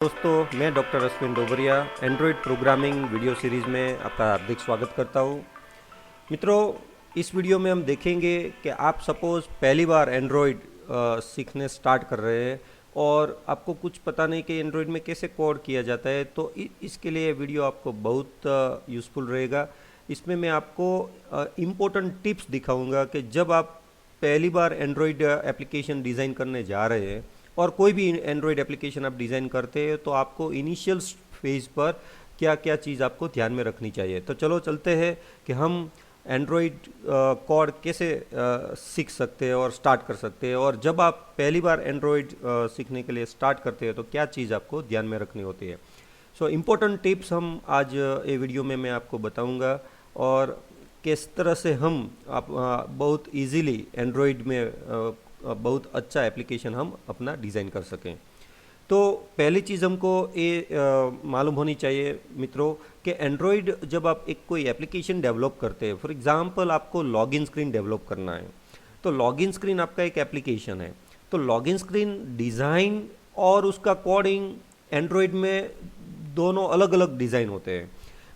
दोस्तों, मैं doctor Ashwin Dobariya android programming video series में आपका हार्दिक स्वागत करता हूँ। मित्रों, इस वीडियो में हम देखेंगे कि आप सपोज़ पहली बार एंड्रॉयड सीखने स्टार्ट कर रहे हैं और आपको कुछ पता नहीं कि एंड्रॉयड में कैसे कोड किया जाता है, तो इसके लिए वीडियो आपको बहुत यूज़फुल रहेगा। इसमें मैं आपको इम्पोर्टेंट टिप्स दिखाऊंगा कि जब आप पहली बार एंड्रॉयड एप्लीकेशन डिज़ाइन करने जा रहे हैं और कोई भी एंड्रॉयड एप्लीकेशन आप डिज़ाइन करते हैं तो आपको इनिशियल फेज पर क्या क्या चीज़ आपको ध्यान में रखनी चाहिए। तो चलो चलते हैं कि हम एंड्रॉयड कोड कैसे सीख सकते हैं और स्टार्ट कर सकते हैं, और जब आप पहली बार एंड्रॉयड सीखने के लिए स्टार्ट करते हैं तो क्या चीज़ आपको ध्यान में रखनी होती है। सो इम्पोर्टेंट टिप्स हम आज ये वीडियो में मैं आपको बताऊंगा, और किस तरह से हम बहुत इजीली एंड्रॉयड में बहुत अच्छा एप्लीकेशन हम अपना डिज़ाइन कर सकें। तो पहली चीज़ हमको ये मालूम होनी चाहिए मित्रों कि एंड्रॉयड जब आप एक कोई एप्लीकेशन डेवलप करते हैं, फॉर एग्जांपल आपको लॉगिन स्क्रीन डेवलप करना है, तो लॉगिन स्क्रीन आपका एक एप्लीकेशन है। तो लॉगिन स्क्रीन डिज़ाइन और उसका कोडिंग एंड्रॉयड में दोनों अलग अलग डिज़ाइन होते हैं।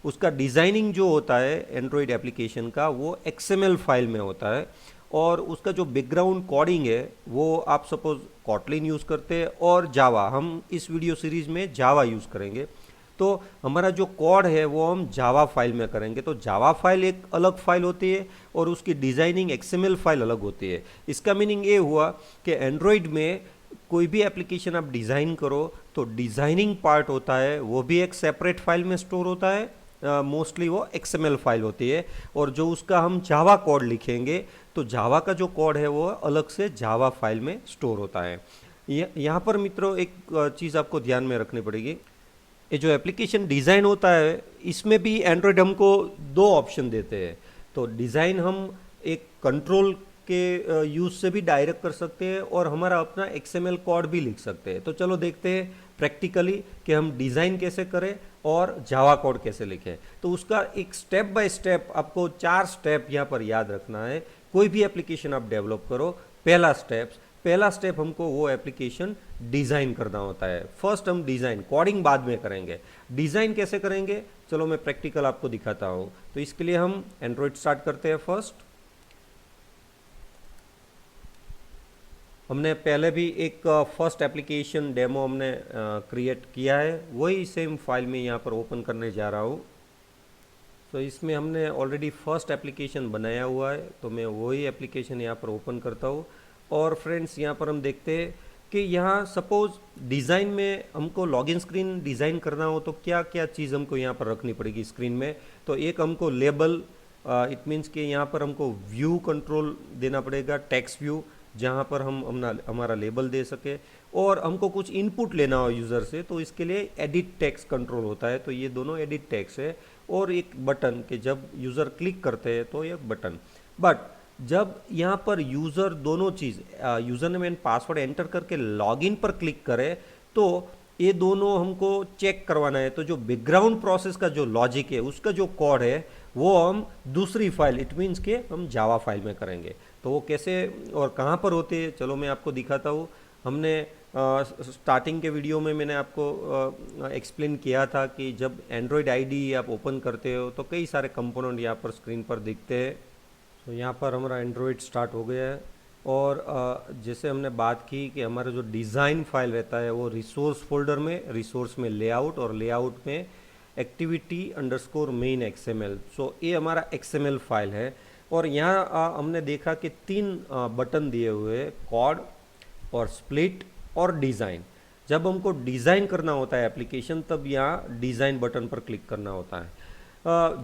उसका डिज़ाइनिंग जो होता है एंड्रॉयड एप्लीकेशन का वो XML फाइल में होता है, और उसका जो बैकग्राउंड कोडिंग है वो आप सपोज कॉटलिन यूज़ करते हैं और जावा, हम इस वीडियो सीरीज़ में जावा यूज़ करेंगे। तो हमारा जो कोड है वो हम जावा फाइल में करेंगे। तो जावा फाइल एक अलग फाइल होती है और उसकी डिज़ाइनिंग XML फाइल अलग होती है। इसका मीनिंग ये हुआ कि एंड्रॉयड में कोई भी एप्लीकेशन आप डिज़ाइन करो तो डिज़ाइनिंग पार्ट होता है वो भी एक सेपरेट फाइल में स्टोर होता है, मोस्टली वो XML फाइल होती है, और जो उसका हम जावा कोड लिखेंगे तो जावा का जो कोड है वो अलग से जावा फाइल में स्टोर होता है। यहाँ पर मित्रों एक चीज़ आपको ध्यान में रखनी पड़ेगी, ये जो एप्लीकेशन डिज़ाइन होता है इसमें भी एंड्रॉयड हमको दो ऑप्शन देते हैं। तो डिज़ाइन हम एक कंट्रोल के यूज़ से भी डायरेक्ट कर सकते हैं और हमारा अपना XML कोड भी लिख सकते हैं। तो चलो देखते हैं प्रैक्टिकली कि हम डिज़ाइन कैसे करें और जावा कोड कैसे लिखें। तो उसका एक स्टेप बाय स्टेप आपको 4 स्टेप यहाँ पर याद रखना है। कोई भी एप्लीकेशन आप डेवलप करो, पहला स्टेप हमको वो एप्लीकेशन डिज़ाइन करना होता है। फर्स्ट हम डिज़ाइन, कोडिंग बाद में करेंगे। डिज़ाइन कैसे करेंगे चलो मैं प्रैक्टिकल आपको दिखाता हूँ। तो इसके लिए हम एंड्रॉयड स्टार्ट करते हैं। फर्स्ट हमने पहले भी एक फर्स्ट एप्लीकेशन डेमो हमने क्रिएट किया है, वही सेम फाइल में यहाँ पर ओपन करने जा रहा हूँ। तो इसमें हमने ऑलरेडी फर्स्ट एप्लीकेशन बनाया हुआ है, तो मैं वही एप्लीकेशन यहाँ पर ओपन करता हूँ। और फ्रेंड्स यहाँ पर हम देखते हैं कि यहाँ सपोज डिज़ाइन में हमको लॉगिन स्क्रीन डिज़ाइन करना हो तो क्या क्या चीज़ हमको यहाँ पर रखनी पड़ेगी स्क्रीन में। तो एक हमको लेबल, इट मीन्स कि यहाँ पर हमको व्यू कंट्रोल देना पड़ेगा, टेक्स्ट व्यू, जहाँ पर हम हमारा लेबल दे सके। और हमको कुछ इनपुट लेना हो यूज़र से तो इसके लिए एडिट टेक्स्ट कंट्रोल होता है। तो ये दोनों एडिट टेक्स्ट है, और एक बटन कि जब यूज़र क्लिक करते हैं तो ये बटन। बट जब यहाँ पर यूज़र दोनों चीज़ user name and password enter करके लॉगिन पर क्लिक करे तो ये दोनों हमको चेक करवाना है। तो जो बैकग्राउंड प्रोसेस का जो लॉजिक है उसका जो कोड है वो हम दूसरी फाइल, इट मीन्स के हम जावा फाइल में करेंगे। तो वो कैसे और कहाँ पर होते हैं चलो मैं आपको दिखाता हूँ। हमने स्टार्टिंग के वीडियो में मैंने आपको एक्सप्लेन किया था कि जब एंड्रॉयड आईडी आप ओपन करते हो तो कई सारे कंपोनेंट यहाँ पर स्क्रीन पर दिखते हैं। तो यहाँ पर हमारा एंड्रॉयड स्टार्ट हो गया है, और जैसे हमने बात की कि हमारा जो डिज़ाइन फाइल रहता है वो रिसोर्स फोल्डर में, रिसोर्स में लेआउट, और लेआउट में एक्टिविटी अंडरस्कोर मेन XML। सो ये हमारा XML फाइल है। और यहाँ हमने देखा कि 3 बटन दिए हुए हैं, कोड और स्प्लिट और डिज़ाइन। जब हमको डिज़ाइन करना होता है एप्लीकेशन तब यहाँ डिज़ाइन बटन पर क्लिक करना होता है।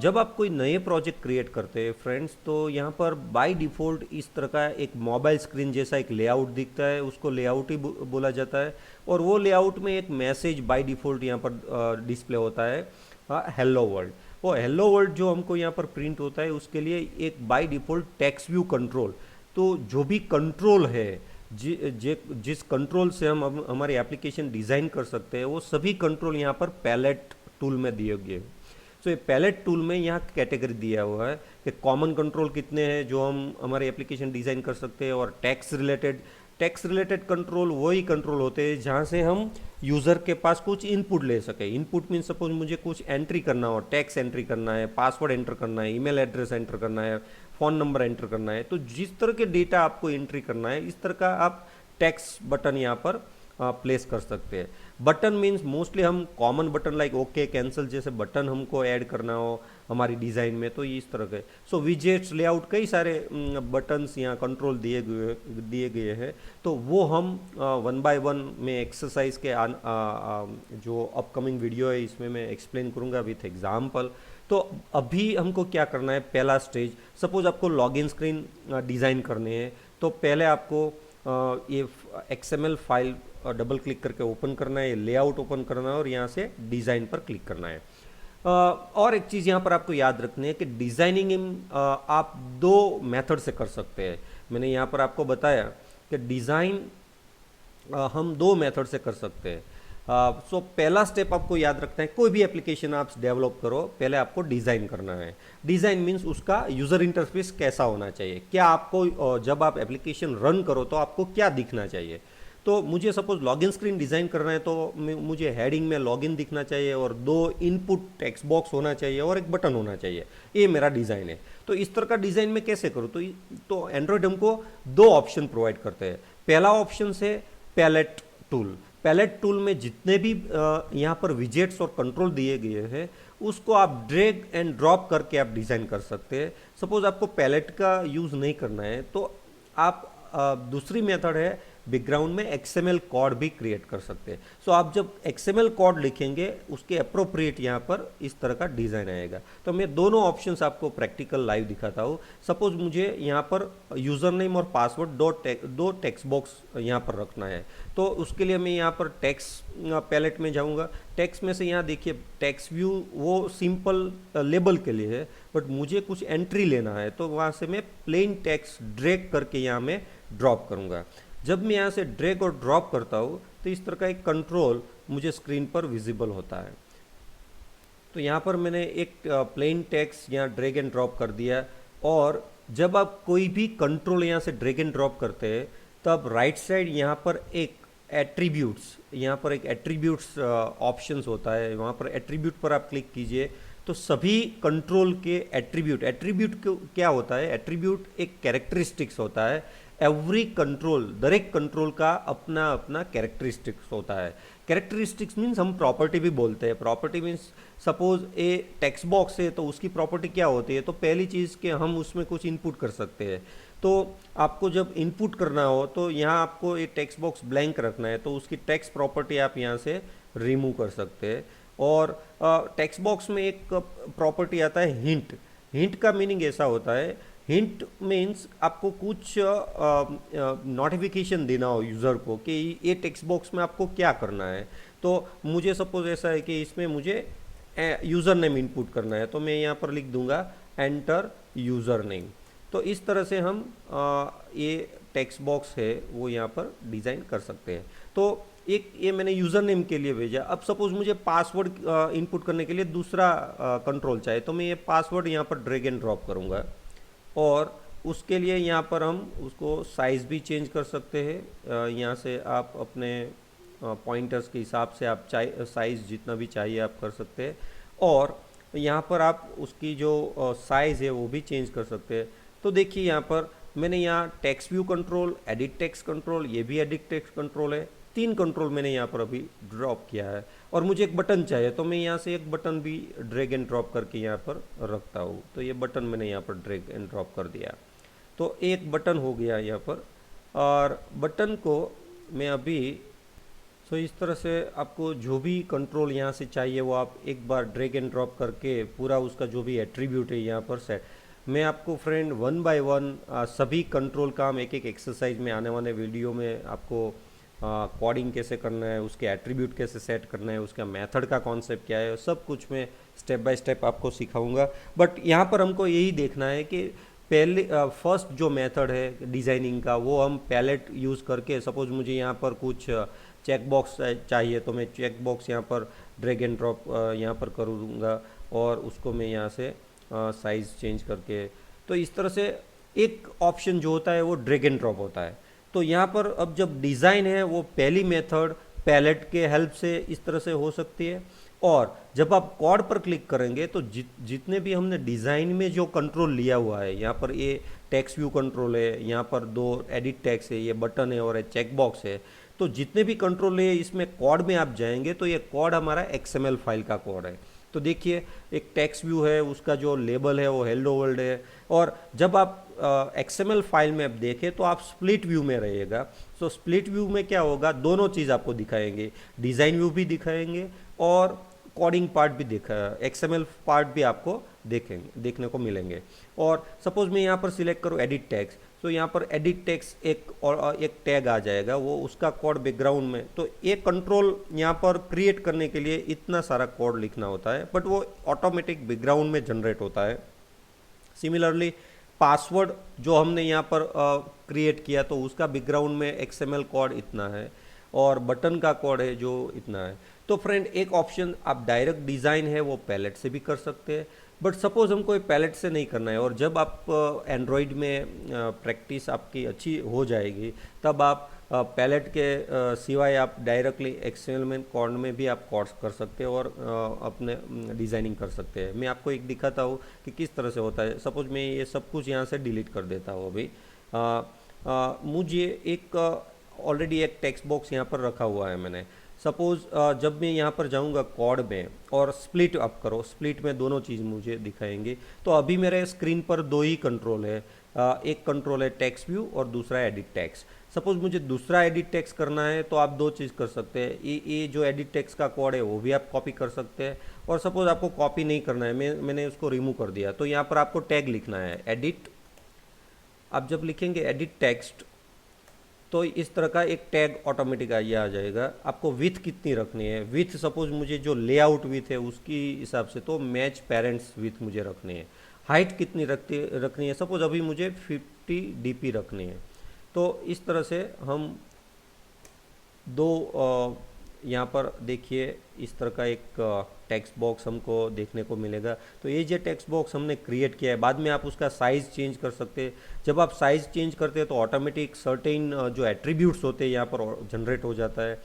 जब आप कोई नए प्रोजेक्ट क्रिएट करते हैं फ्रेंड्स तो यहाँ पर बाय डिफ़ॉल्ट इस तरह का एक मोबाइल स्क्रीन जैसा एक लेआउट दिखता है, उसको लेआउट ही बोला जाता है। और वो लेआउट में एक मैसेज बाय डिफ़ॉल्ट यहाँ पर डिस्प्ले होता है, हेलो वर्ल्ड। वो हेलो वर्ल्ड जो हमको यहाँ पर प्रिंट होता है उसके लिए एक by default text view control. तो जो भी कंट्रोल है जिस कंट्रोल से हम हमारी एप्लीकेशन डिज़ाइन कर सकते हैं वो सभी कंट्रोल यहाँ पर पैलेट टूल में दिए गए। सो ये पैलेट टूल में यहाँ कैटेगरी दिया हुआ है कि कॉमन कंट्रोल कितने हैं जो हम हमारे एप्लीकेशन डिज़ाइन कर सकते हैं, और tax related text related control वही कंट्रोल होते हैं जहाँ से हम यूज़र के पास कुछ इनपुट ले सके। इनपुट मीन सपोज मुझे कुछ एंट्री करना हो, टैक्स एंट्री करना है, पासवर्ड एंटर करना है, ईमेल एड्रेस एंटर करना है, फ़ोन नंबर एंटर करना है, तो जिस तरह के डेटा आपको एंट्री करना है इस तरह का आप टैक्स बटन यहाँ पर प्लेस कर सकते हैं। बटन मीन्स मोस्टली हम common button like okay, cancel जैसे बटन हमको ऐड करना हो हमारी डिज़ाइन में तो ये इस तरह के। सो विजेट्स, लेआउट, कई सारे बटन्स यहाँ कंट्रोल दिए गए हैं। तो वो हम 1 बाय 1 में एक्सरसाइज के जो अपकमिंग वीडियो है इसमें मैं एक्सप्लेन करूँगा विथ एग्जाम्पल। तो अभी हमको क्या करना है, पहला स्टेज, सपोज आपको लॉगिन स्क्रीन डिज़ाइन करने हैं तो पहले आपको ये XML फाइल डबल क्लिक करके ओपन करना है, लेआउट ओपन करना है और यहाँ से डिज़ाइन पर क्लिक करना है। और एक चीज़ यहाँ पर आपको याद रखनी है कि डिज़ाइनिंग आप 2 मेथड से कर सकते हैं। मैंने यहाँ पर आपको बताया कि डिज़ाइन हम 2 मेथड से कर सकते हैं। सो पहला स्टेप आपको याद रखना है, कोई भी एप्लीकेशन आप डेवलप करो पहले आपको डिज़ाइन करना है। डिज़ाइन मीन्स उसका यूज़र इंटरफेस कैसा होना चाहिए, क्या आपको जब आप एप्लीकेशन रन करो तो आपको क्या दिखना चाहिए। तो मुझे सपोज लॉगिन स्क्रीन डिज़ाइन करना है तो मुझे हेडिंग में लॉगिन दिखना चाहिए और 2 इनपुट टेक्स्ट बॉक्स होना चाहिए और एक बटन होना चाहिए। ये मेरा डिज़ाइन है। तो इस तरह का डिज़ाइन में कैसे करूँ, तो एंड्रॉयड हमको 2 ऑप्शन प्रोवाइड करते हैं। पहला ऑप्शन है पैलेट टूल। पैलेट टूल में जितने भी यहाँ पर विजेट्स और कंट्रोल दिए गए हैं उसको आप ड्रैग एंड ड्रॉप करके आप डिज़ाइन कर सकते हैं। सपोज आपको पैलेट का यूज़ नहीं करना है तो आप दूसरी मेथड है बैकग्राउंड में XML कोड भी क्रिएट कर सकते हैं। सो आप जब XML कोड लिखेंगे उसके अप्रोप्रिएट यहाँ पर इस तरह का डिज़ाइन आएगा। तो मैं दोनों ऑप्शंस आपको प्रैक्टिकल लाइव दिखाता हूँ। सपोज मुझे यहाँ पर यूज़र नेम और पासवर्ड 2 टेक्स्ट बॉक्स यहाँ पर रखना है तो उसके लिए मैं यहाँ पर टेक्स्ट पैलेट में जाऊँगा। टेक्स्ट में से यहाँ देखिए टेक्स्ट व्यू वो सिंपल लेबल के लिए है, बट मुझे कुछ एंट्री लेना है तो वहाँ से मैं प्लेन टेक्स्ट ड्रैग करके यहाँ मैं ड्रॉप करूँगा। जब मैं यहाँ से ड्रैग और ड्रॉप करता हूँ तो इस तरह का एक कंट्रोल मुझे स्क्रीन पर विजिबल होता है। तो यहाँ पर मैंने एक प्लेन टेक्स्ट यहाँ ड्रैग एंड ड्रॉप कर दिया। और जब आप कोई भी कंट्रोल यहाँ से ड्रैग एंड ड्रॉप करते हैं तब राइट साइड यहाँ पर एक एट्रीब्यूट्स, यहाँ पर एक एट्रीब्यूट्स ऑप्शंस होता है, वहाँ पर एट्रीब्यूट पर आप क्लिक कीजिए तो सभी कंट्रोल के एट्रीब्यूट क्या होता है, एट्रीब्यूट एक कैरेक्टरिस्टिक्स होता है। एवरी कंट्रोल, दरेक कंट्रोल का अपना अपना कैरेक्टरिस्टिक्स होता है। कैरेक्टरिस्टिक्स मीन्स हम प्रॉपर्टी भी बोलते हैं। प्रॉपर्टी मीन्स सपोज ए टेक्स्ट बॉक्स है तो उसकी प्रॉपर्टी क्या होती है, तो पहली चीज़ कि हम उसमें कुछ इनपुट कर सकते हैं। तो आपको जब इनपुट करना हो तो यहाँ आपको एक टेक्स्ट बॉक्स ब्लैंक रखना है तो उसकी टेक्स्ट प्रॉपर्टी आप यहाँ से रिमूव कर सकते हैं। और टेक्स्ट बॉक्स में एक प्रॉपर्टी आता है हिंट। हिंट का मीनिंग ऐसा होता है, हिंट मीन्स आपको कुछ नोटिफिकेशन देना हो यूज़र को कि ये टेक्स्ट बॉक्स में आपको क्या करना है। तो मुझे सपोज ऐसा है कि इसमें मुझे यूज़र नेम इनपुट करना है तो मैं यहाँ पर लिख दूंगा एंटर यूज़र नेम। तो इस तरह से हम ये टेक्स्ट बॉक्स है वो यहाँ पर डिज़ाइन कर सकते हैं। तो एक ये मैंने यूज़र नेम के लिए भेजा। अब सपोज मुझे पासवर्ड इनपुट करने के लिए दूसरा कंट्रोल चाहिए तो मैं ये पासवर्ड यहाँ पर ड्रैग एंड ड्रॉप करूँगा और उसके लिए यहाँ पर हम उसको साइज़ भी चेंज कर सकते हैं। यहाँ से आप अपने पॉइंटर्स के हिसाब से आप साइज़ जितना भी चाहिए आप कर सकते हैं और यहाँ पर आप उसकी जो साइज़ है वो भी चेंज कर सकते हैं। तो देखिए यहाँ पर मैंने यहाँ text view control, edit text control, ये भी एडिट टेक्स्ट कंट्रोल है। 3 कंट्रोल मैंने यहाँ पर अभी ड्रॉप किया है और मुझे एक बटन चाहिए तो मैं यहाँ से एक बटन भी ड्रैग एंड ड्रॉप करके यहाँ पर रखता हूँ। तो ये बटन मैंने यहाँ पर ड्रैग एंड ड्रॉप कर दिया तो एक बटन हो गया यहाँ पर। और बटन को मैं अभी इस तरह से आपको जो भी कंट्रोल यहाँ से चाहिए वो आप एक बार ड्रैग एंड ड्रॉप करके पूरा उसका जो भी एट्रीब्यूट है यहाँ पर सेट। मैं आपको फ्रेंड 1 बाय 1 सभी कंट्रोल का हम एक एक्सरसाइज में आने वाले वीडियो में आपको कोडिंग कैसे करना है, उसके एट्रीब्यूट कैसे सेट करना है, उसका मेथड का कॉन्सेप्ट क्या है, सब कुछ मैं स्टेप बाय स्टेप आपको सिखाऊंगा। बट यहाँ पर हमको यही देखना है कि पहले फर्स्ट जो मेथड है डिज़ाइनिंग का वो हम पैलेट यूज़ करके, सपोज मुझे यहाँ पर कुछ चेक बॉक्स चाहिए तो मैं चेक बॉक्स यहाँ पर ड्रैग एंड ड्रॉप यहाँ पर करूँगा और उसको मैं यहाँ से साइज़ चेंज करके। तो इस तरह से एक ऑप्शन जो होता है वो ड्रैग एंड ड्रॉप होता है। तो यहाँ पर अब जब डिज़ाइन है वो पहली मेथड पैलेट के हेल्प से इस तरह से हो सकती है, और जब आप कॉर्ड पर क्लिक करेंगे तो जितने भी हमने डिज़ाइन में जो कंट्रोल लिया हुआ है, यहाँ पर ये टेक्स्ट व्यू कंट्रोल है, यहाँ पर दो एडिट टेक्स्ट है, ये बटन है और ये चेक बॉक्स है, तो जितने भी कंट्रोल है इसमें कॉर्ड में आप जाएंगे तो ये कॉर्ड हमारा XML फाइल का कॉर्ड है। तो देखिए एक टेक्स्ट व्यू है, उसका जो लेबल है वो हेलो वर्ल्ड है, और जब आप XML फाइल में आप देखें तो आप स्प्लिट व्यू में रहिएगा। सो स्प्लिट व्यू में क्या होगा, दोनों चीज़ आपको दिखाएंगे, डिज़ाइन व्यू भी दिखाएंगे और कोडिंग पार्ट भी दिखा, XML पार्ट भी आपको देखने को मिलेंगे। और सपोज मैं यहाँ पर सिलेक्ट करूँ एडिट टेक्स्ट, तो यहाँ पर एडिट टेक्स्ट एक टैग आ जाएगा, वो उसका कोड बैकग्राउंड में, तो एक कंट्रोल यहाँ पर क्रिएट करने के लिए इतना सारा कोड लिखना होता है, बट वो ऑटोमेटिक बैकग्राउंड में जनरेट होता है। सिमिलरली पासवर्ड जो हमने यहाँ पर क्रिएट किया तो उसका बैकग्राउंड में XML कोड इतना है और बटन का कोड है जो इतना है। तो फ्रेंड एक ऑप्शन आप डायरेक्ट डिज़ाइन है वो पैलेट से भी कर सकते हैं, बट सपोज हमको पैलेट से नहीं करना है और जब आप एंड्रॉयड में प्रैक्टिस आपकी अच्छी हो जाएगी तब आप पैलेट के सिवाय आप डायरेक्टली XML में कोड में भी आप कोड्स कर सकते हैं और अपने डिज़ाइनिंग कर सकते हैं। मैं आपको एक दिखाता हूँ कि किस तरह से होता है। सपोज मैं ये सब कुछ यहाँ से डिलीट कर देता हूँ अभी। मुझे एक ऑलरेडी एक टेक्स्ट बॉक्स यहाँ पर रखा हुआ है मैंने। सपोज़ जब मैं यहाँ पर जाऊँगा कोड में और स्प्लिट अप करो, स्प्लिट में दोनों चीज़ मुझे दिखाएंगे। तो अभी मेरे स्क्रीन पर दो ही कंट्रोल है, एक कंट्रोल है टेक्स्ट व्यू और दूसरा एडिट टेक्स्ट। सपोज़ मुझे दूसरा एडिट टेक्स्ट करना है तो आप दो चीज़ कर सकते हैं, ये जो एडिट टेक्स्ट का कोड है वो भी आप कॉपी कर सकते हैं, और सपोज़ आपको कॉपी नहीं करना है, मैंने उसको रिमूव कर दिया, तो यहाँ पर आपको टैग लिखना है एडिट। आप जब लिखेंगे एडिट टेक्स्ट तो इस तरह का एक टैग ऑटोमेटिक ये आ जाएगा। आपको विथ कितनी रखनी है, विथ सपोज मुझे जो लेआउट विथ है उसकी हिसाब से तो मैच पेरेंट्स विथ मुझे रखनी है। हाइट कितनी रखनी है, सपोज अभी मुझे 50 dp रखनी है। तो इस तरह से हम दो यहाँ पर देखिए इस तरह का एक टेक्स्ट बॉक्स हमको देखने को मिलेगा। तो ये जो टेक्स्ट बॉक्स हमने क्रिएट किया है, बाद में आप उसका साइज़ चेंज कर सकते हैं। जब आप साइज़ चेंज करते हैं तो ऑटोमेटिक सर्टेन जो एट्रीब्यूट्स होते हैं यहाँ पर जनरेट हो जाता है।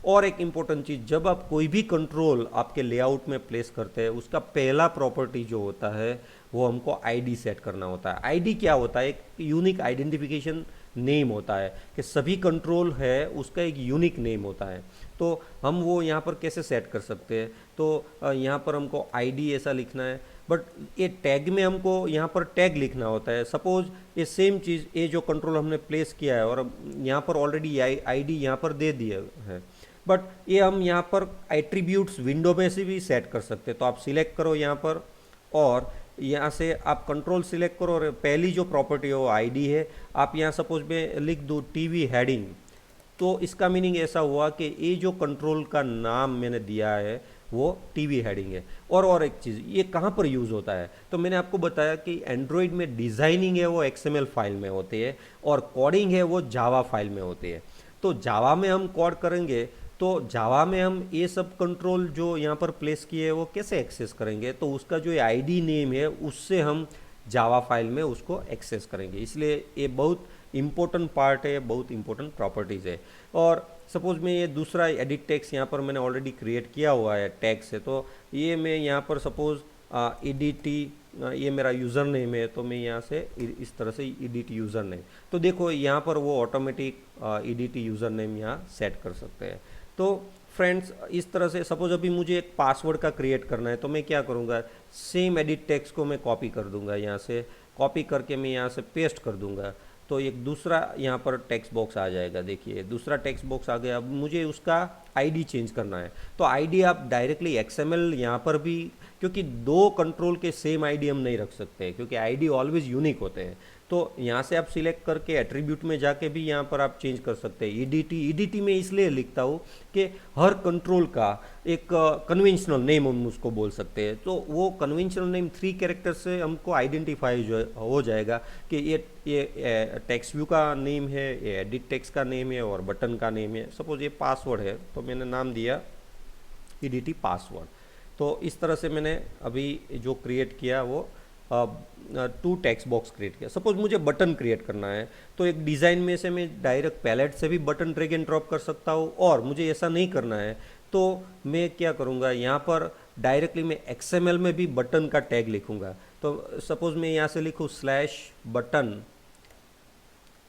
और एक इम्पोर्टेंट चीज़, जब आप कोई भी कंट्रोल आपके लेआउट में प्लेस करते हैं उसका पहला प्रॉपर्टी जो होता है वो हमको ID सेट करना होता है। ID क्या होता है, एक यूनिक आइडेंटिफिकेशन नेम होता है कि सभी कंट्रोल है उसका एक यूनिक नेम होता है। तो हम वो यहाँ पर कैसे सेट कर सकते हैं, तो यहाँ पर हमको ID ऐसा लिखना है, बट ये टैग में हमको यहाँ पर टैग लिखना होता है। सपोज ये सेम चीज़, ये जो कंट्रोल हमने प्लेस किया है और यहाँ पर ऑलरेडी ID यहाँ पर दे दिया है, बट ये हम यहाँ पर एट्रीब्यूट्स विंडो में से भी सेट कर सकते हैं। तो आप सिलेक्ट करो यहाँ पर और यहाँ से आप कंट्रोल सिलेक्ट करो और पहली जो प्रॉपर्टी है वो ID है। आप यहाँ सपोज में लिख दो TV हेडिंग, तो इसका मीनिंग ऐसा हुआ कि ये जो कंट्रोल का नाम मैंने दिया है वो TV हेडिंग है। और एक चीज़, ये कहाँ पर यूज़ होता है, तो मैंने आपको बताया कि एंड्रॉयड में डिज़ाइनिंग है वो XML फाइल में होती है और कोडिंग है वो जावा फाइल में होती है। तो जावा में हम कोड करेंगे तो जावा में हम ये सब कंट्रोल जो यहाँ पर प्लेस किए हैं वो कैसे एक्सेस करेंगे, तो उसका जो ID नेम है उससे हम जावा फाइल में उसको एक्सेस करेंगे। इसलिए ये बहुत इम्पोर्टेंट पार्ट है, बहुत इम्पोर्टेंट प्रॉपर्टीज़ है। और सपोज मैं ये दूसरा एडिट टेक्स्ट यहाँ पर मैंने ऑलरेडी क्रिएट किया हुआ है टैक्स है, तो ये मैं यहाँ पर सपोज EDT, ये मेरा यूज़र नेम है, तो मैं यहाँ से इस तरह से EDT यूज़र नेम, तो देखो यहाँ पर वो ऑटोमेटिक EDT यूज़र नेम यहाँ सेट कर सकते हैं। तो फ्रेंड्स इस तरह से सपोज अभी मुझे एक पासवर्ड का क्रिएट करना है, तो मैं क्या करूँगा, सेम एडिट टेक्स्ट को मैं कॉपी कर दूँगा, यहाँ से कॉपी करके मैं यहाँ से पेस्ट कर दूँगा, तो एक दूसरा यहाँ पर टेक्स्ट बॉक्स आ जाएगा। देखिए दूसरा टेक्स्ट बॉक्स आ गया। अब मुझे उसका ID चेंज करना है, तो ID आप डायरेक्टली XML यहाँ पर भी, क्योंकि दो कंट्रोल के सेम ID हम नहीं रख सकते क्योंकि ID ऑलवेज यूनिक होते हैं, तो यहाँ से आप सिलेक्ट करके एट्रीब्यूट में जाके भी यहाँ पर आप चेंज कर सकते हैं। EDT में इसलिए लिखता हूँ कि हर कंट्रोल का एक कन्वेंशनल नेम हम उसको बोल सकते हैं, तो वो कन्वेंशनल नेम 3 कैरेक्टर से हमको आइडेंटिफाई हो जाएगा कि ये टेक्स्ट व्यू का नेम है, ये एडिट टेक्स्ट का नेम है और बटन का नेम है। सपोज ये पासवर्ड है तो मैंने नाम दिया EDT पासवर्ड। तो इस तरह से मैंने अभी जो क्रिएट किया वो टू टेक्स्ट बॉक्स क्रिएट किया। सपोज मुझे बटन क्रिएट करना है, तो एक डिज़ाइन में से मैं डायरेक्ट पैलेट से भी बटन ड्रैग एंड ड्रॉप कर सकता हूँ, और मुझे ऐसा नहीं करना है तो मैं क्या करूँगा, यहाँ पर डायरेक्टली मैं XML में भी बटन का टैग लिखूँगा। तो सपोज मैं यहाँ से लिखूँ /बटन,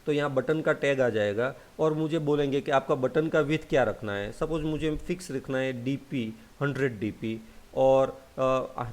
तो यहाँ बटन का टैग आ जाएगा और मुझे बोलेंगे कि आपका बटन का विड्थ क्या रखना है। सपोज मुझे फिक्स रखना है DP 100 DP, और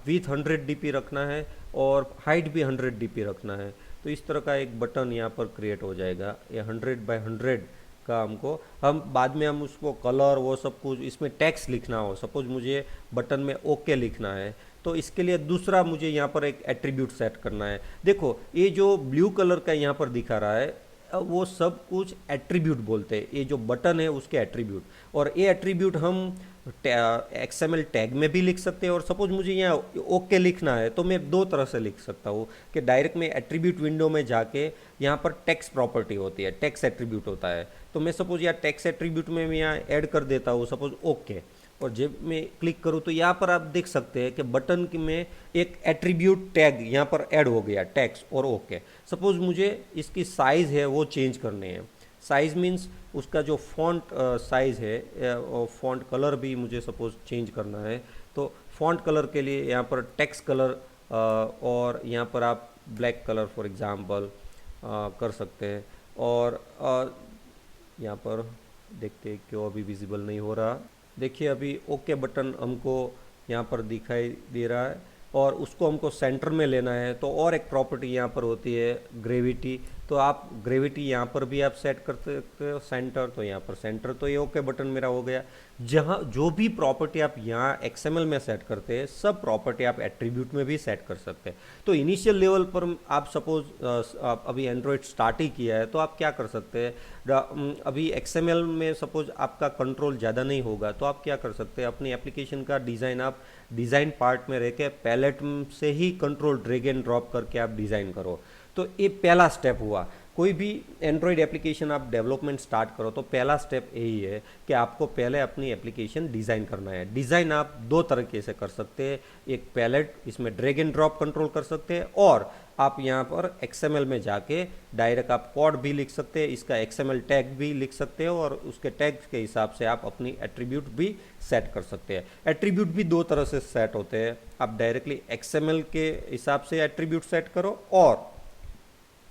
विथ 100 DP रखना है और हाइट भी 100 DP रखना है। तो इस तरह का एक बटन यहाँ पर क्रिएट हो जाएगा। ये 100 बाय 100 का हमको, हम बाद में हम उसको कलर वो सब कुछ इसमें टेक्स्ट लिखना हो, सपोज मुझे बटन में ओके लिखना है, तो इसके लिए दूसरा मुझे यहाँ पर एक एट्रीब्यूट सेट करना है। देखो ये जो ब्लू कलर का यहाँ पर दिखा रहा है वो सब कुछ एट्रीब्यूट बोलते हैं, ये जो बटन है उसके एट्रीब्यूट। और ये एट्रीब्यूट हम XML टैग में भी लिख सकते हैं, और सपोज मुझे यहाँ ओके लिखना है तो मैं दो तरह से लिख सकता हूँ कि डायरेक्ट में एट्रीब्यूट विंडो में जाके यहाँ पर टेक्स्ट प्रॉपर्टी होती है, टेक्स्ट एट्रीब्यूट होता है, तो मैं सपोज यहाँ टेक्स्ट एट्रीब्यूट में मैं यहाँ ऐड कर देता हूँ सपोज ओके, और जब मैं क्लिक करूँ तो यहाँ पर आप देख सकते हैं कि बटन में एक एट्रीब्यूट टैग यहाँ पर ऐड हो गया, टेक्स्ट और ओके। सपोज मुझे इसकी साइज़ है वो चेंज करने हैं, साइज़ मीन्स उसका जो फॉन्ट साइज़ है और फॉन्ट कलर भी मुझे सपोज चेंज करना है। तो फॉन्ट कलर के लिए यहाँ पर टेक्स्ट कलर और यहाँ पर आप ब्लैक कलर फॉर एग्जांपल कर सकते हैं। और यहाँ पर देखते हैं क्यों अभी विजिबल नहीं हो रहा। देखिए अभी ओके बटन हमको यहाँ पर दिखाई दे रहा है, और उसको हमको सेंटर में लेना है। तो और एक प्रॉपर्टी यहाँ पर होती है ग्रेविटी, तो आप ग्रेविटी यहाँ पर भी आप सेट कर सकते हो सेंटर, तो यहाँ पर सेंटर, तो ये ओके बटन मेरा हो गया। जहाँ जो भी प्रॉपर्टी आप यहाँ XML में सेट करते हैं सब प्रॉपर्टी आप एट्रीब्यूट में भी सेट कर सकते हैं। तो इनिशियल लेवल पर आप सपोज आप अभी एंड्रॉयड स्टार्ट ही किया है तो आप क्या कर सकते हैं, अभी XML में सपोज आपका कंट्रोल ज़्यादा नहीं होगा तो आप क्या कर सकते हैं, अपनी एप्लीकेशन का डिज़ाइन आप डिज़ाइन पार्ट में रह के पैलेट से ही कंट्रोल ड्रैग एंड ड्रॉप करके आप डिज़ाइन करो। तो ये पहला स्टेप हुआ। कोई भी एंड्रॉयड एप्लीकेशन आप डेवलपमेंट स्टार्ट करो तो पहला स्टेप यही है कि आपको पहले अपनी एप्लीकेशन डिज़ाइन करना है। डिज़ाइन आप दो तरीके से कर सकते हैं, एक पैलेट इसमें ड्रैग एंड ड्रॉप कंट्रोल कर सकते हैं, और आप यहाँ पर XML में जाके डायरेक्ट आप कोड भी लिख सकते हैं, इसका XML टैग भी लिख सकते हो, और उसके टैग के हिसाब से आप अपनी एट्रीब्यूट भी सेट कर सकते हैं। एट्रीब्यूट भी दो तरह से सेट होते हैं, आप डायरेक्टली XML के हिसाब से एट्रीब्यूट सेट करो, और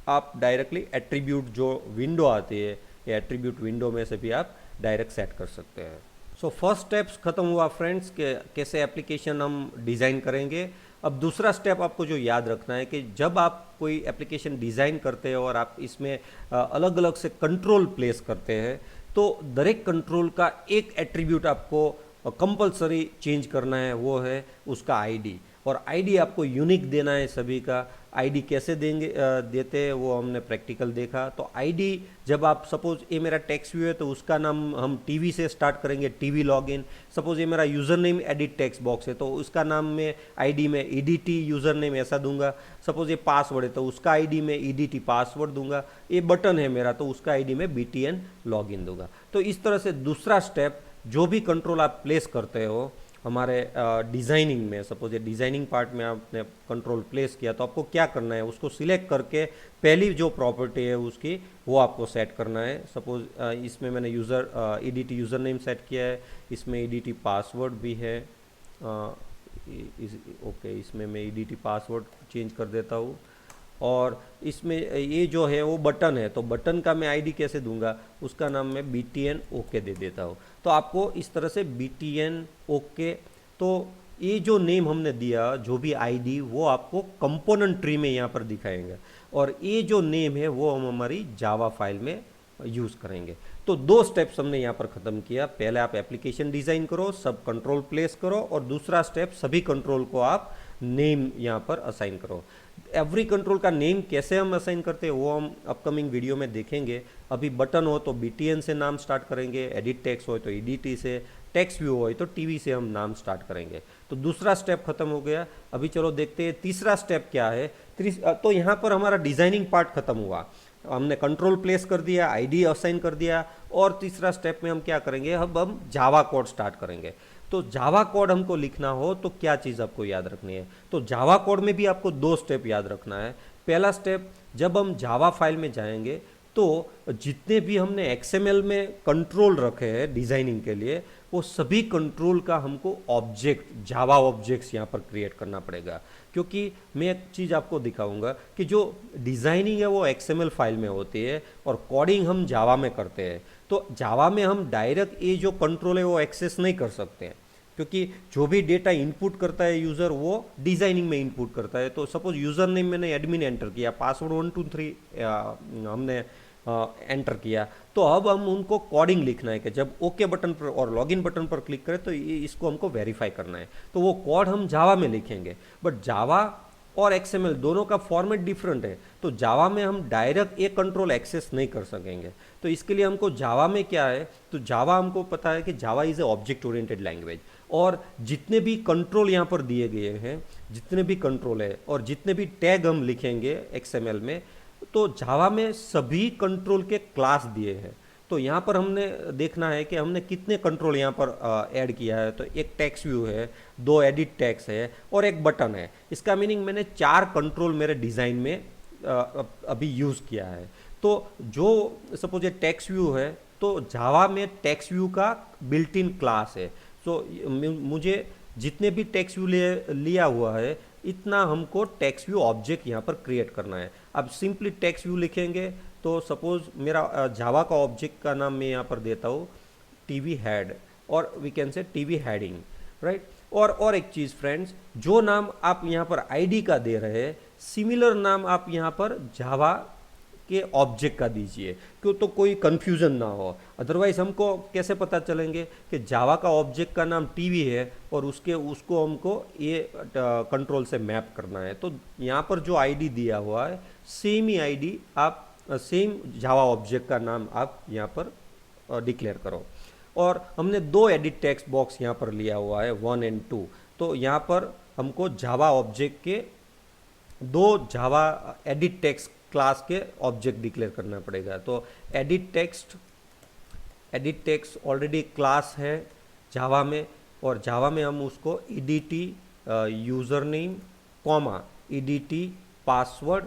आप डायरेक्टली एट्रीब्यूट जो विंडो आती है ये एट्रीब्यूट विंडो में से भी आप डायरेक्ट सेट कर सकते हैं। सो फर्स्ट स्टेप्स खत्म हुआ फ्रेंड्स के कैसे एप्लीकेशन हम डिज़ाइन करेंगे। अब दूसरा स्टेप आपको जो याद रखना है कि जब आप कोई एप्लीकेशन डिज़ाइन करते हो और आप इसमें अलग अलग से कंट्रोल प्लेस करते हैं तो दरेक कंट्रोल का एक एट्रीब्यूट आपको कंपलसरी चेंज करना है, वो है उसका आईडी। और आईडी आपको यूनिक देना है सभी का। आईडी कैसे देते हैं वो हमने प्रैक्टिकल देखा। तो आईडी जब आप सपोज ये मेरा टेक्स्ट व्यू है तो उसका नाम हम टीवी से स्टार्ट करेंगे, टीवी लॉगिन। सपोज ये मेरा user name edit text box है तो उसका नाम में आईडी में ईडीटी यूज़र नेम ऐसा दूंगा। सपोज ये पासवर्ड है तो उसका आईडी में ईडीटी पासवर्ड दूंगा। ये बटन है मेरा तो उसका आईडी में BTN लॉगिन दूंगा। तो इस तरह से दूसरा स्टेप जो भी कंट्रोल आप प्लेस करते हो हमारे डिज़ाइनिंग में, सपोज ये डिज़ाइनिंग पार्ट में आपने कंट्रोल प्लेस किया तो आपको क्या करना है, उसको सिलेक्ट करके पहली जो प्रॉपर्टी है उसकी वो आपको सेट करना है। सपोज इसमें मैंने ईडीटी यूज़र नेम सेट किया है, इसमें ईडीटी पासवर्ड भी है। ओके, इसमें मैं ईडीटी पासवर्ड चेंज कर देता हूँ। और इसमें ये जो है वो बटन है तो बटन का मैं आईडी कैसे दूंगा, उसका नाम मैं BTN ओके दे देता हूँ। तो आपको इस तरह से BTN ओके, तो ये जो नेम हमने दिया जो भी आईडी वो आपको कंपोनेंट ट्री में यहाँ पर दिखाएंगे, और ये जो नेम है वो हम हमारी जावा फाइल में यूज़ करेंगे। तो दो स्टेप्स हमने यहाँ पर ख़त्म किया। पहले आप एप्लीकेशन डिज़ाइन करो, सब कंट्रोल प्लेस करो, और दूसरा स्टेप सभी कंट्रोल को आप नेम यहाँ पर असाइन करो। एवरी कंट्रोल का नेम कैसे हम असाइन करते हैं वो हम अपकमिंग वीडियो में देखेंगे। अभी बटन हो तो BTN से नाम स्टार्ट करेंगे, एडिट टेक्स्ट हो तो EDT से, टेक्स्ट व्यू हो तो टीवी से हम नाम स्टार्ट करेंगे। तो दूसरा स्टेप खत्म हो गया। अभी चलो देखते हैं तीसरा स्टेप क्या है। तो यहाँ पर हमारा डिज़ाइनिंग पार्ट खत्म हुआ, हमने कंट्रोल प्लेस कर दिया, आईडी असाइन कर दिया, और तीसरा स्टेप में हम क्या करेंगे, अब हम जावा कोड स्टार्ट करेंगे। तो जावा कोड हमको लिखना हो तो क्या चीज़ आपको याद रखनी है? तो जावा कोड में भी आपको 2 स्टेप याद रखना है। पहला स्टेप, जब हम जावा फाइल में जाएंगे तो जितने भी हमने एक्सएमएल में कंट्रोल रखे हैं डिजाइनिंग के लिए, वो सभी कंट्रोल का हमको ऑब्जेक्ट, जावा ऑब्जेक्ट्स यहाँ पर क्रिएट करना पड़ेगा। क्योंकि मैं एक चीज़ आपको दिखाऊंगा कि जो डिज़ाइनिंग है वो एक्सएमएल फाइल में होती है और कोडिंग हम जावा में करते हैं। तो जावा में हम डायरेक्ट ये जो कंट्रोल है वो एक्सेस नहीं कर सकते हैं, क्योंकि जो भी डेटा इनपुट करता है यूज़र, वो डिज़ाइनिंग में इनपुट करता है। तो सपोज यूज़र नेम मैंने एडमिन एंटर किया, पासवर्ड 1 2 3 हमने एंटर किया, तो अब हम उनको कोडिंग लिखना है कि जब ओके बटन पर और लॉगिन बटन पर क्लिक करें तो ये इसको हमको वेरीफाई करना है। तो वो कोड हम जावा में लिखेंगे, बट जावा और एक्सएमएल दोनों का फॉर्मेट डिफरेंट है। तो जावा में हम डायरेक्ट ये कंट्रोल एक्सेस नहीं कर सकेंगे। तो इसके लिए हमको जावा में क्या है, तो जावा हमको पता है कि जावा is a object oriented language, और जितने भी कंट्रोल यहाँ पर दिए गए हैं, जितने भी कंट्रोल है और जितने भी टैग हम लिखेंगे एक्सएमएल में, तो जावा में सभी कंट्रोल के क्लास दिए हैं। तो यहाँ पर हमने देखना है कि हमने कितने कंट्रोल यहाँ पर ऐड किया है। तो एक टेक्स्ट व्यू है, 2 एडिट टेक्स्ट है और एक बटन है। इसका मीनिंग मैंने 4 कंट्रोल मेरे डिज़ाइन में अभी यूज़ किया है। तो जो सपोज ये टेक्स्ट व्यू है, तो जावा में टेक्स्ट व्यू का बिल्ट इन क्लास है। तो मुझे जितने भी टेक्स्ट व्यू लिया हुआ है, इतना हमको टेक्स्ट व्यू ऑब्जेक्ट यहाँ पर क्रिएट करना है। अब सिंपली टेक्स्ट व्यू लिखेंगे तो सपोज मेरा जावा का ऑब्जेक्ट का नाम मैं यहाँ पर देता हूँ टीवी हेड, और we can say TV heading, right. और एक चीज़ फ्रेंड्स, जो नाम आप यहाँ पर आईडी का दे रहे हैं, सिमिलर नाम आप यहाँ पर जावा के ऑब्जेक्ट का दीजिए, क्यों तो कोई कंफ्यूजन ना हो। अदरवाइज हमको कैसे पता चलेंगे कि जावा का ऑब्जेक्ट का नाम टीवी है और उसको हमको ये कंट्रोल से मैप करना है। तो यहाँ पर जो आईडी दिया हुआ है, सेम ही आईडी आप सेम जावा ऑब्जेक्ट का नाम आप यहाँ पर डिक्लेयर करो। और हमने 2 एडिट टेक्स्ट बॉक्स यहाँ पर लिया हुआ है, 1 और 2। तो यहाँ पर हमको जावा ऑब्जेक्ट के 2 जावा एडिट टेक्स्ट क्लास के ऑब्जेक्ट डिक्लेयर करना पड़ेगा। तो एडिट टेक्स्ट ऑलरेडी क्लास है जावा में, और जावा में हम उसको EDT user name comma EDT password.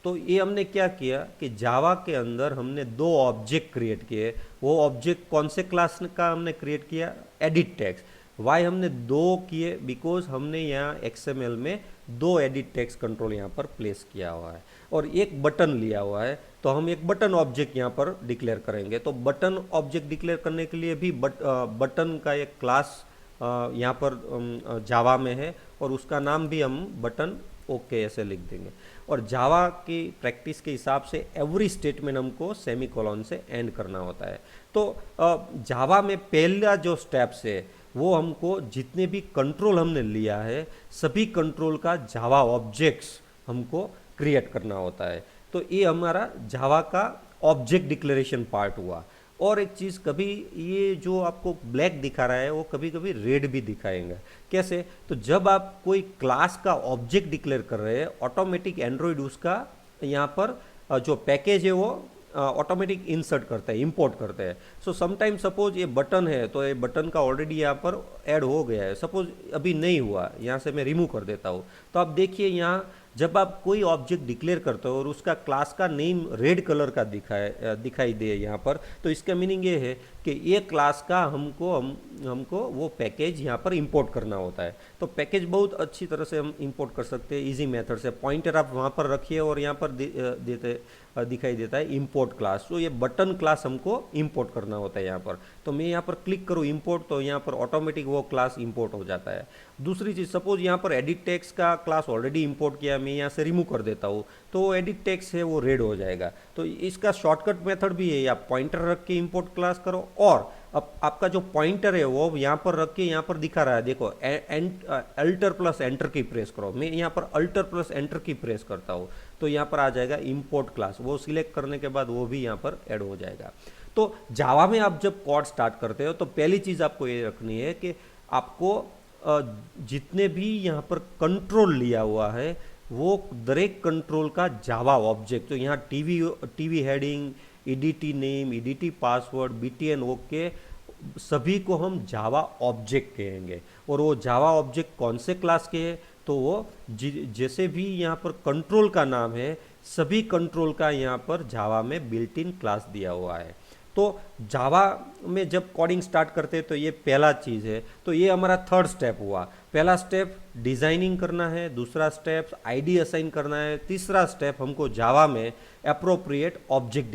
तो ये हमने क्या किया कि जावा के अंदर हमने 2 ऑब्जेक्ट क्रिएट किए। वो ऑब्जेक्ट कौन से क्लास का हमने क्रिएट किया? Edit text. वाई हमने 2 किए? बिकॉज हमने यहाँ एक्सएमएल में 2 एडिट टेक्स्ट कंट्रोल यहाँ पर प्लेस किया हुआ है और एक बटन लिया हुआ है। तो हम एक बटन ऑब्जेक्ट यहाँ पर डिक्लेयर करेंगे। तो बटन ऑब्जेक्ट डिक्लेयर करने के लिए भी बटन का एक क्लास यहाँ पर जावा में है, और उसका नाम भी हम बटन ओके ऐसे लिख देंगे। और जावा की प्रैक्टिस के हिसाब से एवरी स्टेटमेंट हमको सेमीकोलन से एंड करना होता है। तो जावा में पहला जो स्टेप्स है, वो हमको जितने भी कंट्रोल हमने लिया है, सभी कंट्रोल का जावा ऑब्जेक्ट्स हमको क्रिएट करना होता है। तो ये हमारा जावा का ऑब्जेक्ट डिक्लेरेशन पार्ट हुआ। और एक चीज़, कभी ये जो आपको ब्लैक दिखा रहा है वो कभी कभी रेड भी दिखाएंगे। कैसे? तो जब आप कोई क्लास का ऑब्जेक्ट डिक्लेयर कर रहे हैं, ऑटोमेटिक एंड्रॉयड उसका यहाँ पर जो पैकेज है वो ऑटोमेटिक इंसर्ट करता है, इंपोर्ट करता है। सो समटाइम सपोज ये बटन है, तो ये बटन का ऑलरेडी यहाँ पर ऐड हो गया है। सपोज अभी नहीं हुआ, यहाँ से मैं रिमूव कर देता हूँ। तो आप देखिए यहाँ जब आप कोई ऑब्जेक्ट डिक्लेयर करते हो और उसका क्लास का नेम रेड कलर का दिखाई दे यहाँ पर, तो इसका मीनिंग ये है कि ये क्लास का हमको वो पैकेज यहाँ पर इंपोर्ट करना होता है। तो पैकेज बहुत अच्छी तरह से हम इंपोर्ट कर सकते हैं इजी मेथड से। पॉइंटर आप वहाँ पर रखिए और यहाँ पर दिखाई देता है इंपोर्ट क्लास। तो ये बटन क्लास हमको इंपोर्ट करना होता है यहाँ पर। तो मैं यहाँ पर क्लिक करूँ इंपोर्ट, तो यहाँ पर ऑटोमेटिक वो क्लास इंपोर्ट हो जाता है। दूसरी चीज़, सपोज यहाँ पर एडिट टेक्स्ट का क्लास ऑलरेडी इंपोर्ट किया, मैं यहाँ से रिमूव कर देता हूँ, तो वो एडिट टेक्स्ट है वो रेड हो जाएगा। तो इसका शॉर्टकट मेथड भी है, या पॉइंटर रख के इंपोर्ट क्लास करो, और अब आपका जो पॉइंटर है वो यहाँ पर रख के यहाँ पर दिखा रहा है, देखो अल्टर प्लस एंटर की प्रेस करो। मैं यहाँ पर अल्टर प्लस एंटर की प्रेस करता हूँ, तो यहाँ पर आ जाएगा इंपोर्ट क्लास। वो सिलेक्ट करने के बाद वो भी यहाँ पर ऐड हो जाएगा। तो जावा में आप जब कोड स्टार्ट करते हो, तो पहली चीज़ आपको ये रखनी है कि आपको जितने भी यहाँ पर कंट्रोल लिया हुआ है, वो दरेक कंट्रोल का जावा ऑब्जेक्ट, तो यहाँ TV heading, EDT name, EDT password, BTN okay, सभी को हम जावा ऑब्जेक्ट कहेंगे। और वो जावा ऑब्जेक्ट कौन से क्लास के हैं, तो वो जैसे भी यहाँ पर कंट्रोल का नाम है, सभी कंट्रोल का यहाँ पर जावा में बिल्ट इन क्लास दिया हुआ है। तो जावा में जब कोडिंग स्टार्ट करते हैं तो ये पहला चीज़ है। तो ये हमारा थर्ड स्टेप हुआ। पहला स्टेप डिज़ाइनिंग करना है, दूसरा स्टेप आईडी असाइन करना है, तीसरा स्टेप हमको जावा में अप्रोप्रिएट ऑब्जेक्ट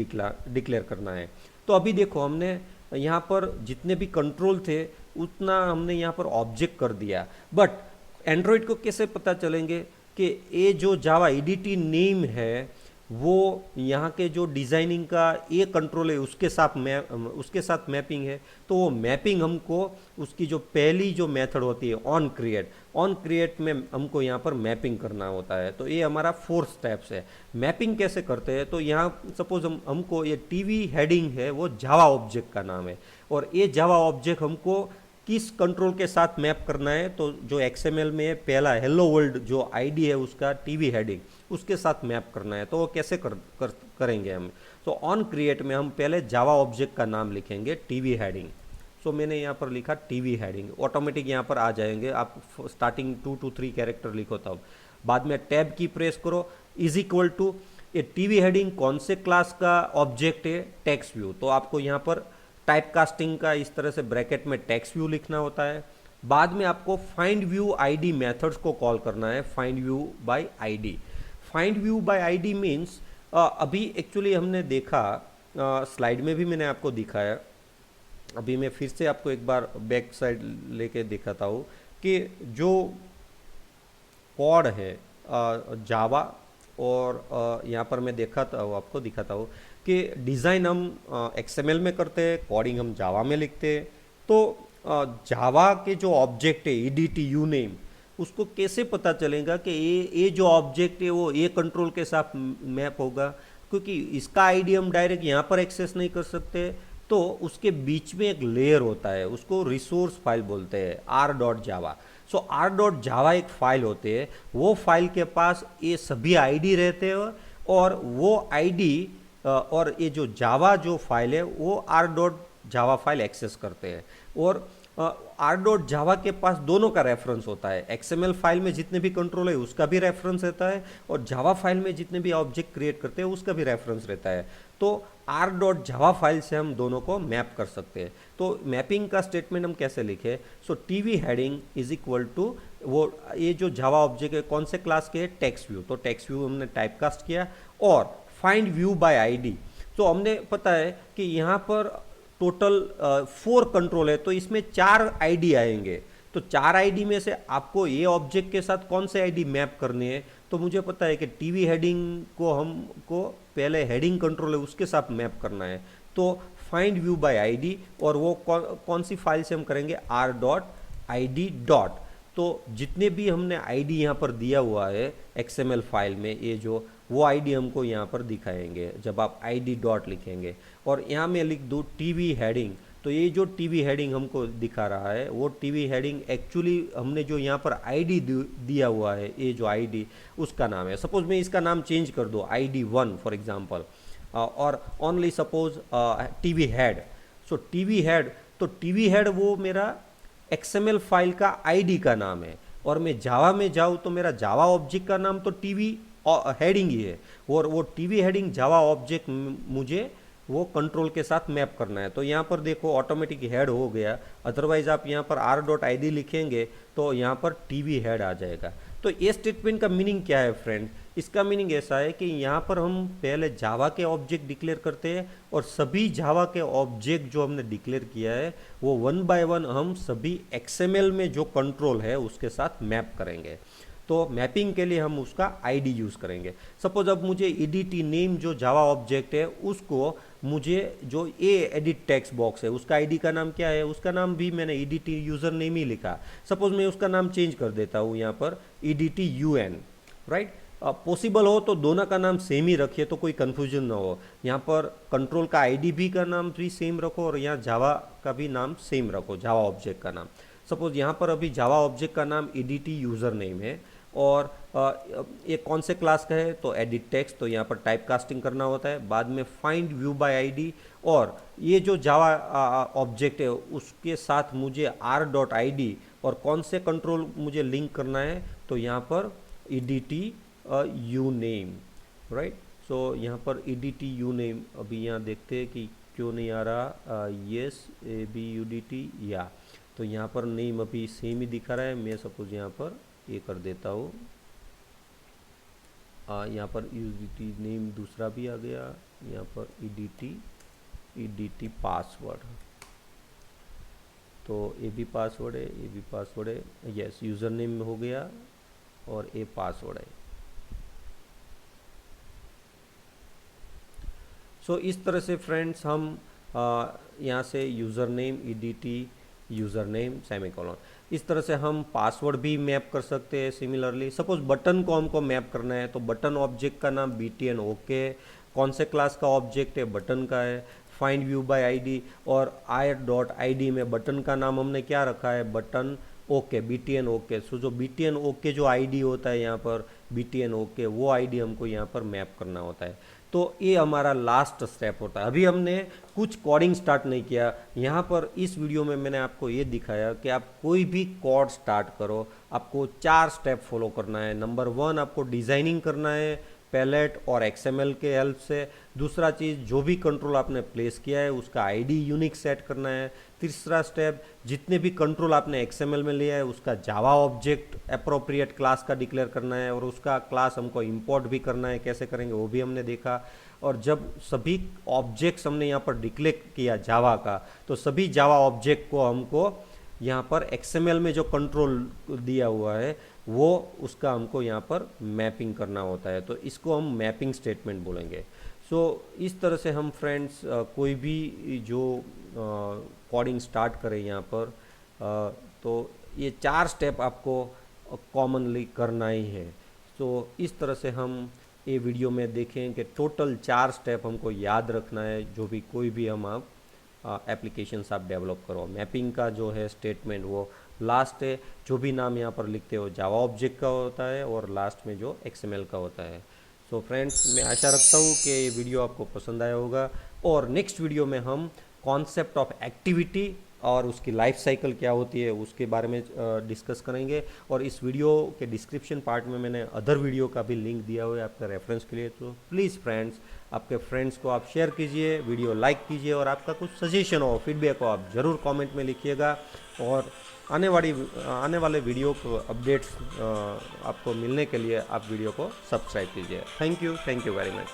डिक्लेयर करना है। तो अभी देखो हमने यहाँ पर जितने भी कंट्रोल थे उतना हमने यहाँ पर ऑब्जेक्ट कर दिया, बट एंड्रॉयड को कैसे पता चलेंगे कि ये जो जावा ईडीटी नेम है वो यहाँ के जो डिज़ाइनिंग का ये कंट्रोल है उसके साथ मैपिंग है। तो वो मैपिंग हमको उसकी जो पहली जो मेथड होती है ऑन क्रिएट में हमको यहाँ पर मैपिंग करना होता है। तो ये हमारा फोर्थ स्टेप्स है। मैपिंग कैसे करते हैं, तो यहाँ सपोज हमको ये टीवी हेडिंग है वो जावा ऑब्जेक्ट का नाम है, और ये जावा ऑब्जेक्ट हमको किस कंट्रोल के साथ मैप करना है, तो जो एक्सएमएल में पहला हेलो वर्ल्ड जो आईडी है उसका टीवी हेडिंग उसके साथ मैप करना है। तो वो कैसे करेंगे हम, तो ऑन क्रिएट में हम पहले जावा ऑब्जेक्ट का नाम लिखेंगे टीवी हेडिंग। सो मैंने यहाँ पर लिखा टीवी हेडिंग, ऑटोमेटिक यहाँ पर आ जाएंगे। आप स्टार्टिंग 2 to 3 कैरेक्टर लिखो, तब बाद में टैब की प्रेस करो, इज इक्वल टू ये टीवी हेडिंग कौन से क्लास का ऑब्जेक्ट है, टेक्स्ट व्यू। तो आपको यहाँ पर टाइप कास्टिंग का इस तरह से ब्रैकेट में टेक्स्ट व्यू लिखना होता है। बाद में आपको फाइंड व्यू आईडी मेथड्स को कॉल करना है, find view bye ID. Find view bye ID means अभी एक्चुअली हमने देखा, स्लाइड में भी मैंने आपको दिखाया, अभी मैं फिर से आपको एक बार बैक साइड लेके दिखाता हूँ कि जो कोड है जावा और यहाँ पर मैं दिखाता हूँ, आपको दिखाता हूँ कि डिज़ाइन हम एक्सएमएल में करते हैं, कोडिंग हम जावा में लिखते हैं। तो जावा के जो ऑब्जेक्ट है ईडीटी यू नेम, उसको कैसे पता चलेगा कि ये जो ऑब्जेक्ट है वो ये कंट्रोल के साथ मैप होगा, क्योंकि इसका आईडी हम डायरेक्ट यहाँ पर एक्सेस नहीं कर सकते। तो उसके बीच में एक लेयर होता है, उसको रिसोर्स फाइल बोलते हैं, r.java। सो r.java एक फाइल होती है, वो फाइल के पास ये सभी आईडी रहते हैं, और वो आईडी और ये जो जावा जो फाइल है वो r.java फाइल एक्सेस करते हैं। और r.java के पास दोनों का रेफरेंस होता है, एक्सएमएल फाइल में जितने भी कंट्रोल है उसका भी रेफरेंस रहता है, और जावा फाइल में जितने भी ऑब्जेक्ट क्रिएट करते हैं उसका भी रेफरेंस रहता है। तो r.java फाइल से हम दोनों को मैप कर सकते हैं। तो मैपिंग का स्टेटमेंट हम कैसे लिखे, so TV heading is equal to वो ये जो जावा ऑब्जेक्ट है कौन से क्लास के है, टेक्स्ट व्यू। तो टेक्स्ट व्यू हमने टाइपकास्ट किया, और फाइंड व्यू बाय आईडी। तो हमने पता है कि यहाँ पर टोटल 4 कंट्रोल है, तो इसमें 4 आईडी आएंगे। तो 4 आईडी में से आपको ये ऑब्जेक्ट के साथ कौन से आईडी मैप करने हैं, तो मुझे पता है कि टीवी हेडिंग को हमको पहले हेडिंग कंट्रोल है उसके साथ मैप करना है। तो फाइंड व्यू बाय आईडी, और वो कौन सी फाइल से हम करेंगे, r.id डॉट। तो जितने भी हमने आईडी यहाँ पर दिया हुआ है एक्सएमएल फाइल में, ये जो वो आईडी हमको यहाँ पर दिखाएंगे जब आप आईडी डॉट लिखेंगे। और यहाँ मैं लिख दूँ टीवी हेडिंग, तो ये जो टीवी हेडिंग हमको दिखा रहा है वो टीवी हेडिंग एक्चुअली हमने जो यहाँ पर आईडी दिया हुआ है, ये जो आईडी उसका नाम है। सपोज मैं इसका नाम चेंज कर दूँ ID1 फॉर एग्जांपल, और only suppose TV head. So TV head, तो टीवी हेड वो मेरा एक्सएमएल फाइल का आईडी का नाम है, और मैं जावा में जाऊँ तो मेरा जावा ऑब्जेक्ट का नाम तो टीवी हेडिंग ही है, और वो टीवी हेडिंग जावा ऑब्जेक्ट मुझे वो कंट्रोल के साथ मैप करना है। तो यहाँ पर देखो ऑटोमेटिक हेड हो गया, अदरवाइज आप यहाँ पर r.id लिखेंगे तो यहाँ पर टीवी हेड आ जाएगा। तो ये स्टेटमेंट का मीनिंग क्या है फ्रेंड, इसका मीनिंग ऐसा है कि यहाँ पर हम पहले जावा के ऑब्जेक्ट डिक्लेयर करते हैं, और सभी जावा के ऑब्जेक्ट जो हमने डिक्लेयर किया है वो 1 by 1 हम सभी एक्सएमएल में जो कंट्रोल है उसके साथ मैप करेंगे। तो मैपिंग के लिए हम उसका आईडी यूज़ करेंगे। सपोज अब मुझे ईडीटी नेम जो जावा ऑब्जेक्ट है उसको मुझे जो ए एडिट टेक्स्ट बॉक्स है उसका आईडी का नाम क्या है, उसका नाम भी मैंने ईडीटी यूज़र नेम ही लिखा। सपोज मैं उसका नाम चेंज कर देता हूँ यहाँ पर ईडीटी यूएन, राइट। पॉसिबल हो तो दोनों का नाम सेम ही रखिए तो कोई कन्फ्यूजन ना हो। यहाँ पर कंट्रोल का आईडी भी का नाम भी सेम रखो, और यहाँ जावा का भी नाम सेम रखो, जावा ऑब्जेक्ट का नाम। सपोज यहाँ पर अभी जावा ऑब्जेक्ट का नाम ईडीटी यूज़र नेम है, और ये कौन से क्लास का है, तो एडिट टेक्स्ट, तो यहाँ पर टाइप कास्टिंग करना होता है। बाद में फाइंड व्यू बाय आईडी, और ये जो जावा ऑब्जेक्ट है उसके साथ मुझे r.id और कौन से कंट्रोल मुझे लिंक करना है, तो यहाँ पर edt uname, राइट। सो यहाँ पर edt uname, अभी यहाँ देखते हैं कि क्यों नहीं आ रहा, yes abudt या, तो यहाँ पर नेम अभी सेम ही दिखा रहा है। मैं सपोज यहाँ पर ये कर देता हूँ, यहाँ पर edt नेम दूसरा भी आ गया, यहाँ पर edt पासवर्ड, तो ये भी पासवर्ड है, ये भी पासवर्ड है, यस यूज़र नेम हो गया और ये पासवर्ड है। सो इस तरह से फ्रेंड्स हम यहाँ से user name edt user name semicolon, इस तरह से हम पासवर्ड भी मैप कर सकते हैं। सिमिलरली सपोज बटन को हमको मैप करना है, तो बटन ऑब्जेक्ट का नाम btn ओके, कौन से क्लास का ऑब्जेक्ट है, बटन का है, फाइंड व्यू बाय आईडी, और i.id में बटन का नाम हमने क्या रखा है, बटन ओके btn ओके। सो जो btn ओके जो आईडी होता है यहाँ पर btn ओके, वो आईडी हमको यहाँ पर मैप करना होता है। तो ये हमारा लास्ट स्टेप होता है। अभी हमने कुछ कोडिंग स्टार्ट नहीं किया। यहाँ पर इस वीडियो में मैंने आपको ये दिखाया कि आप कोई भी कोड स्टार्ट करो, आपको 4 स्टेप फॉलो करना है। नंबर 1 आपको डिज़ाइनिंग करना है पैलेट और XML के हेल्प से। दूसरा चीज़, जो भी कंट्रोल आपने प्लेस किया है उसका आईडी यूनिक सेट करना है। तीसरा स्टेप, जितने भी कंट्रोल आपने XML में लिया है उसका जावा ऑब्जेक्ट अप्रोप्रिएट क्लास का डिक्लेयर करना है, और उसका क्लास हमको इंपोर्ट भी करना है, कैसे करेंगे वो भी हमने देखा। और जब सभी ऑब्जेक्ट्स हमने यहाँ पर डिक्लेयर किया जावा का, तो सभी जावा ऑब्जेक्ट को हमको यहाँ पर XML में जो कंट्रोल दिया हुआ है वो उसका हमको यहाँ पर मैपिंग करना होता है, तो इसको हम मैपिंग स्टेटमेंट बोलेंगे। सो इस तरह से हम फ्रेंड्स कोई भी जो कोडिंग स्टार्ट करें यहाँ पर, तो ये 4 स्टेप आपको कॉमनली करना ही है। सो इस तरह से हम ये वीडियो में देखें कि टोटल 4 स्टेप हमको याद रखना है, जो भी कोई भी हम आप एप्लीकेशंस आप डेवलप करो। मैपिंग का जो है स्टेटमेंट वो लास्ट है, जो भी नाम यहाँ पर लिखते हो जावा ऑब्जेक्ट का होता है, और लास्ट में जो XML का होता है। सो फ्रेंड्स, मैं आशा रखता हूँ कि ये वीडियो आपको पसंद आया होगा, और नेक्स्ट वीडियो में हम कॉन्सेप्ट ऑफ एक्टिविटी और उसकी लाइफ साइकिल क्या होती है उसके बारे में डिस्कस करेंगे। और इस वीडियो के डिस्क्रिप्शन पार्ट में मैंने अदर वीडियो का भी लिंक दिया हुआ है आपका रेफरेंस के लिए, तो प्लीज़ फ्रेंड्स आपके फ्रेंड्स को आप शेयर कीजिए, वीडियो लाइक कीजिए, और आपका कुछ सजेशन हो, फीडबैक हो, आप ज़रूर कमेंट में लिखिएगा। और आने वाले वीडियो को अपडेट्स आपको मिलने के लिए आप वीडियो को सब्सक्राइब कीजिए। Thank you very much.